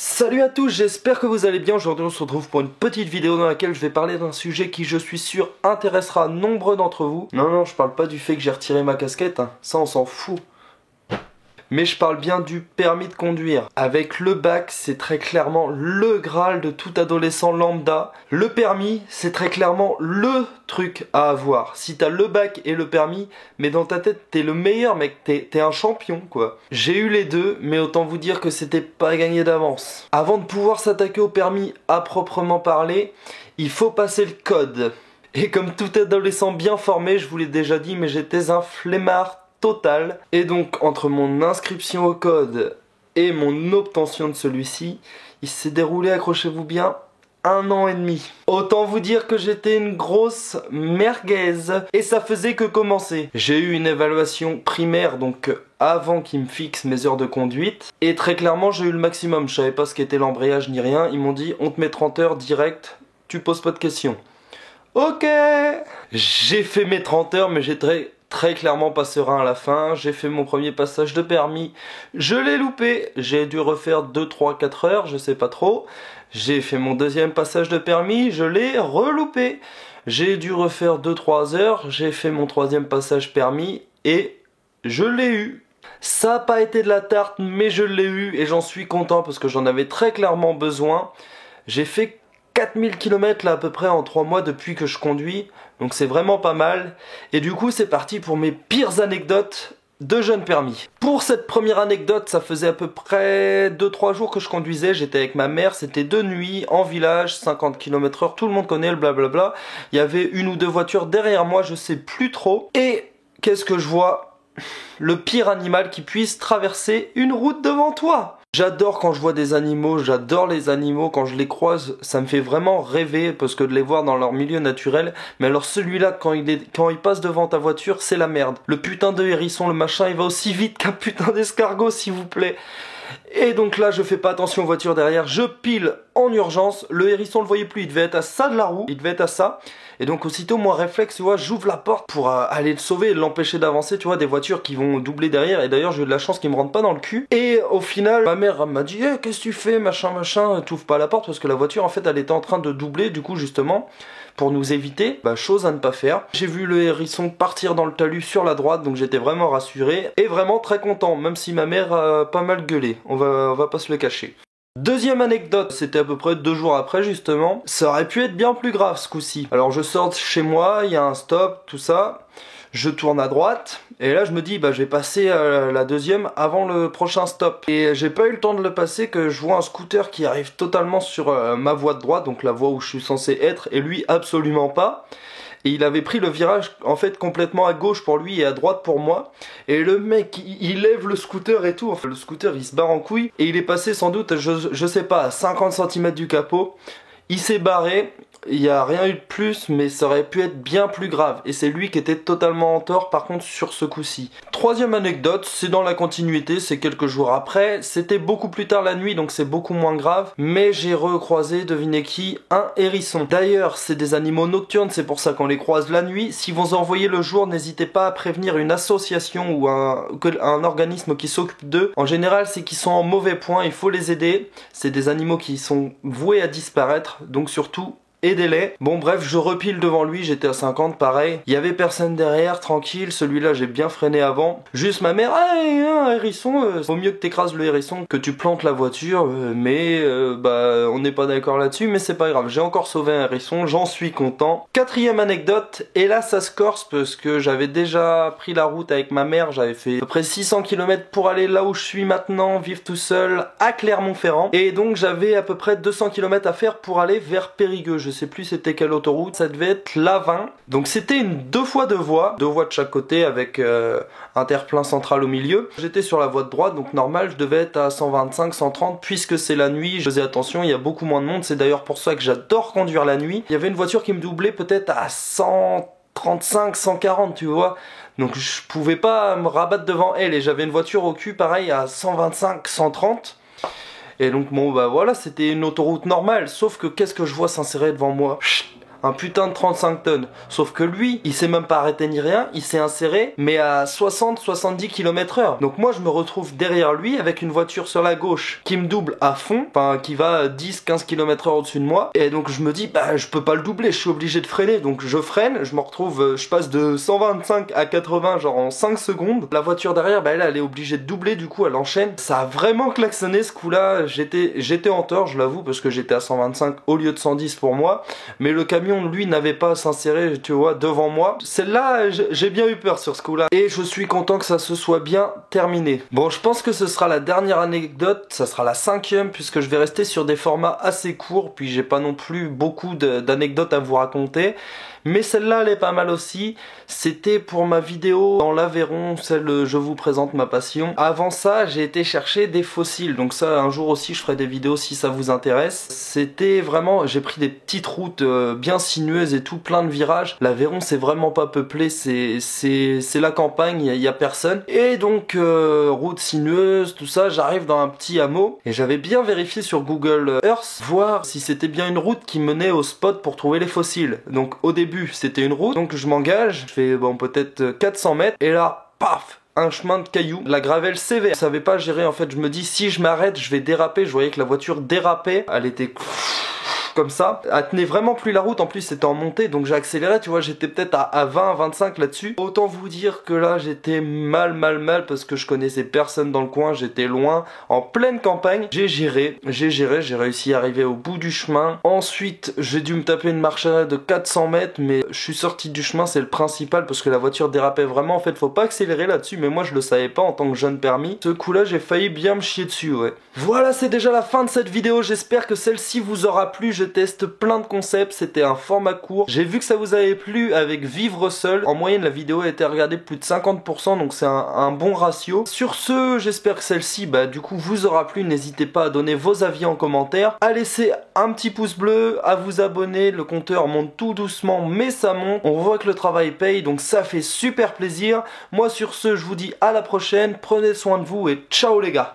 Salut à tous, j'espère que vous allez bien. Aujourd'hui on se retrouve pour une petite vidéo dans laquelle je vais parler d'un sujet qui, je suis sûr, intéressera nombreux d'entre vous. Non, je parle pas du fait que j'ai retiré ma casquette, hein. Ça on s'en fout. Mais je parle bien du permis de conduire. Avec le bac, c'est très clairement le Graal de tout adolescent lambda. Le permis, c'est très clairement le truc à avoir. Si t'as le bac et le permis, mais dans ta tête, t'es le meilleur mec, t'es un champion quoi. J'ai eu les deux, mais autant vous dire que c'était pas gagné d'avance. Avant de pouvoir s'attaquer au permis à proprement parler, il faut passer le code. Et comme tout adolescent bien formé, je vous l'ai déjà dit, mais j'étais un flemmard total. Et donc entre mon inscription au code et mon obtention de celui-ci, il s'est déroulé, accrochez-vous bien, 1 an et demi. Autant vous dire que j'étais une grosse merguez et ça faisait que commencer. J'ai eu une évaluation primaire donc avant qu'ils me fixent mes heures de conduite et très clairement j'ai eu le maximum. Je savais pas ce qu'était l'embrayage ni rien. Ils m'ont dit on te met 30 heures direct, tu poses pas de questions. Ok. J'ai fait mes 30 heures mais j'ai très clairement pas serein à la fin. J'ai fait mon premier passage de permis, je l'ai loupé, j'ai dû refaire 2, 3, 4 heures, je sais pas trop. J'ai fait mon deuxième passage de permis, je l'ai reloupé, j'ai dû refaire 2, 3 heures, j'ai fait mon troisième passage permis et je l'ai eu. Ça a pas été de la tarte mais je l'ai eu et j'en suis content parce que j'en avais très clairement besoin. J'ai fait 4000 km là à peu près en 3 mois depuis que je conduis, donc c'est vraiment pas mal. Et du coup c'est parti pour mes pires anecdotes de jeune permis. Pour cette première anecdote, ça faisait à peu près 2-3 jours que je conduisais, j'étais avec ma mère, c'était de nuit, en village, 50 km/h, tout le monde connaît le blablabla. Il y avait 1 ou 2 voitures derrière moi, je sais plus trop. Et qu'est-ce que je vois? Le pire animal qui puisse traverser une route devant toi. J'adore quand je vois des animaux, j'adore les animaux, quand je les croise, ça me fait vraiment rêver parce que de les voir dans leur milieu naturel, mais alors celui-là, quand il passe devant ta voiture, c'est la merde. Le putain de hérisson, le machin, il va aussi vite qu'un putain d'escargot, s'il vous plaît. Et donc là, je fais pas attention aux voitures derrière, je pile en urgence, le hérisson le voyait plus, il devait être à ça de la roue, il devait être à ça. Et donc aussitôt, moi réflexe, tu vois, j'ouvre la porte pour aller le sauver et l'empêcher d'avancer, tu vois, des voitures qui vont doubler derrière. Et d'ailleurs, j'ai eu de la chance qu'ils me rentrent pas dans le cul. Et au final, ma mère m'a dit hey, qu'est-ce que tu fais, machin, t'ouvres pas la porte parce que la voiture, en fait, elle était en train de doubler, du coup, justement, pour nous éviter, chose à ne pas faire. J'ai vu le hérisson partir dans le talus sur la droite, donc j'étais vraiment rassuré et vraiment très content, même si ma mère a pas mal gueulé, on va pas se le cacher. Deuxième anecdote, c'était à peu près 2 jours après justement, ça aurait pu être bien plus grave ce coup-ci. Alors je sors de chez moi, il y a un stop, tout ça, je tourne à droite, et là je me dis je vais passer la deuxième avant le prochain stop. Et j'ai pas eu le temps de le passer que je vois un scooter qui arrive totalement sur ma voie de droite, donc la voie où je suis censé être, et lui absolument pas. Et il avait pris le virage en fait complètement à gauche pour lui et à droite pour moi. Et le mec il lève le scooter et tout. Enfin le scooter il se barre en couille. Et il est passé sans doute je sais pas à 50 cm du capot. Il s'est barré. Il n'y a rien eu de plus, mais ça aurait pu être bien plus grave. Et c'est lui qui était totalement en tort par contre sur ce coup-ci. Troisième anecdote, c'est dans la continuité, c'est quelques jours après. C'était beaucoup plus tard la nuit, donc c'est beaucoup moins grave. Mais j'ai recroisé, devinez qui, un hérisson. D'ailleurs, c'est des animaux nocturnes, c'est pour ça qu'on les croise la nuit. Si vous en voyez le jour, n'hésitez pas à prévenir une association ou un organisme qui s'occupe d'eux. En général, c'est qu'ils sont en mauvais point, il faut les aider. C'est des animaux qui sont voués à disparaître, donc surtout aidez-les. Bon bref, je repile devant lui, j'étais à 50 pareil. Il y avait personne derrière, tranquille, celui-là j'ai bien freiné avant. Juste ma mère, un hérisson, vaut mieux que t'écrases le hérisson que tu plantes la voiture, mais on n'est pas d'accord là-dessus, mais c'est pas grave, j'ai encore sauvé un hérisson, j'en suis content. Quatrième anecdote, et là ça se corse parce que j'avais déjà pris la route avec ma mère, j'avais fait à peu près 600 km pour aller là où je suis maintenant, vivre tout seul, à Clermont-Ferrand. Et donc j'avais à peu près 200 km à faire pour aller vers Périgueux, je sais plus c'était quelle autoroute, ça devait être l'A20. Donc c'était une 2 fois 2 voies, 2 voies de chaque côté avec un terre-plein central au milieu. J'étais sur la voie de droite, donc normal je devais être à 125, 130 puisque c'est la nuit, je faisais attention, il y a beaucoup moins de monde, c'est d'ailleurs pour ça que j'adore conduire la nuit. Il y avait une voiture qui me doublait peut-être à 135, 140 tu vois. Donc je pouvais pas me rabattre devant elle et j'avais une voiture au cul pareil à 125, 130. Et donc bon voilà, c'était une autoroute normale, sauf que qu'est-ce que je vois s'insérer devant moi? un putain de 35 tonnes. Sauf que lui, il s'est même pas arrêté ni rien, il s'est inséré, mais à 60-70 km/h. Donc moi je me retrouve derrière lui avec une voiture sur la gauche qui me double à fond, enfin qui va 10-15 km/h au-dessus de moi. Et donc je me dis, bah je peux pas le doubler, je suis obligé de freiner. Donc je freine, je me retrouve, je passe de 125 à 80 genre en 5 secondes. La voiture derrière, bah elle est obligée de doubler, du coup elle enchaîne. Ça a vraiment klaxonné ce coup-là, j'étais en tort, je l'avoue, parce que j'étais à 125 au lieu de 110 pour moi. Mais le camion, lui, n'avait pas à s'insérer, tu vois, devant moi. Celle-là, j'ai bien eu peur sur ce coup-là. Et je suis content que ça se soit bien terminé. Bon, je pense que ce sera la dernière anecdote, ça sera la 5e, puisque je vais rester sur des formats assez courts, puis j'ai pas non plus beaucoup d'anecdotes à vous raconter. Mais celle-là, elle est pas mal aussi. C'était pour ma vidéo dans l'Aveyron, celle Je vous présente ma passion. Avant ça, j'ai été chercher des fossiles. Donc ça, un jour aussi, je ferai des vidéos si ça vous intéresse. C'était vraiment... J'ai pris des petites routes bien sinueuses et tout, plein de virages. L'Aveyron, c'est vraiment pas peuplé. C'est la campagne, il y a personne. Et donc, route sinueuse, tout ça, j'arrive dans un petit hameau. Et j'avais bien vérifié sur Google Earth, voir si c'était bien une route qui menait au spot pour trouver les fossiles. Donc au début, c'était une route, donc je m'engage, je fais bon peut-être 400 mètres, et là, paf, un chemin de cailloux, la gravelle sévère. Je savais pas gérer en fait, je me dis si je m'arrête, je vais déraper, je voyais que la voiture dérapait, elle était... comme ça, elle tenait vraiment plus la route, en plus c'était en montée, donc j'ai accéléré, tu vois, j'étais peut-être à 20-25 là-dessus. Autant vous dire que là j'étais mal parce que je connaissais personne dans le coin, j'étais loin, en pleine campagne. J'ai géré, j'ai réussi à arriver au bout du chemin. Ensuite j'ai dû me taper une marche arrière de 400 mètres, mais je suis sorti du chemin, c'est le principal, parce que la voiture dérapait vraiment. En fait faut pas accélérer là-dessus, mais moi je le savais pas en tant que jeune permis. Ce coup là j'ai failli bien me chier dessus, ouais. Voilà, c'est déjà la fin de cette vidéo, j'espère que celle-ci vous aura plu. Je teste plein de concepts, c'était un format court. J'ai vu que ça vous avait plu avec Vivre Seul. En moyenne, la vidéo a été regardée plus de 50%, donc c'est un bon ratio. Sur ce, j'espère que celle-ci, bah du coup, vous aura plu. N'hésitez pas à donner vos avis en commentaire, à laisser un petit pouce bleu, à vous abonner. Le compteur monte tout doucement, mais ça monte. On voit que le travail paye, donc ça fait super plaisir. Moi, sur ce, je vous dis à la prochaine. Prenez soin de vous et ciao les gars.